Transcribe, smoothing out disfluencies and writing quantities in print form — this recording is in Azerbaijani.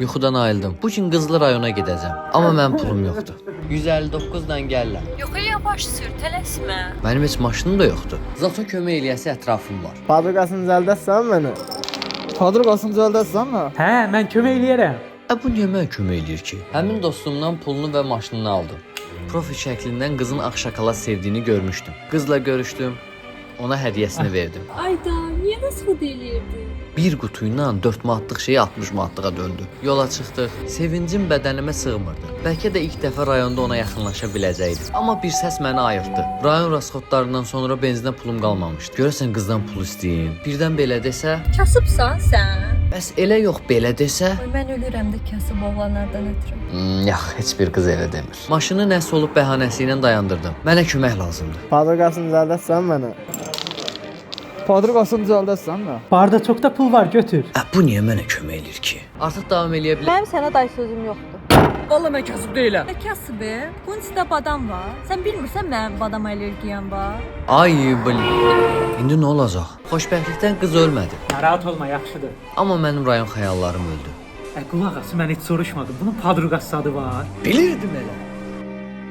Yuxudan ayıldım. Bu gün Qızlı rayona gedəcəm. Amma mənim pulum yoxdur. 159-dan gəlirəm. Yox, yavaş sür, tələsmə. Mənim heç maşınım da yoxdur. Zato kömək eləyəsi ətrafım var. Fabrikasını düzəldəsən məni? Fabrikasını düzəldəsən mı? Hə, mən kömək eləyərəm. Bu niyə mənə kömək eləyir ki? Həmin dostumdan pulunu və maşınını aldım. Profil şəklindən qızın ağ şokolad sevdiyini görmüşdüm. Qızla görüşdüm. Ona hədiyyəsini verdim. Ayda, niyə nasıl delirdin? Bir qutu ilə 4 manatlıq şey 60 manatlığa döndü. Yola çıxdıq. Sevincim bədənimə sığmırdı. Bəlkə də ilk dəfə rayonda ona yaxınlaşa biləcəydim. Amma bir səs məni ayırtdı. Rayon rasxodlarından sonra benzinə pulum qalmamışdı. Görəsən qızdan pul istəyim. Birdən belə desə, Kasıbsan sən? bəs elə yox belə desə, Ay, mən ölürəm də kasıb oğlanlardan ötürü. yox, heç bir qız elə demir. Maşını nəsə olub bəhanəsi ilə dayandırdım. Mənə kömək lazımdır. Fabrikasını düzəldəsən məni? Fabrikasını düzəldəsən mə? Barda çox da pul var, götür. Bu niyə mənə kömək eləyir ki? Artıq davam eləyə bilərəm. Mənim sənə day sözüm yoxdur. Vallahi mən kasıb deyiləm. Nə kasıbı? Bunun içində badam var. Sən bilmirsən mənim badam allergiyam var. Ay, İndi nə olacaq? Xoşbəxtlikdən qız ölmədi. Narahat olma, yaxşıdır. Amma mənim rayon xəyallarım öldü. Qulaq as, mən heç soruşmadım. Bunun padruqası adı var. Bilirdim elə.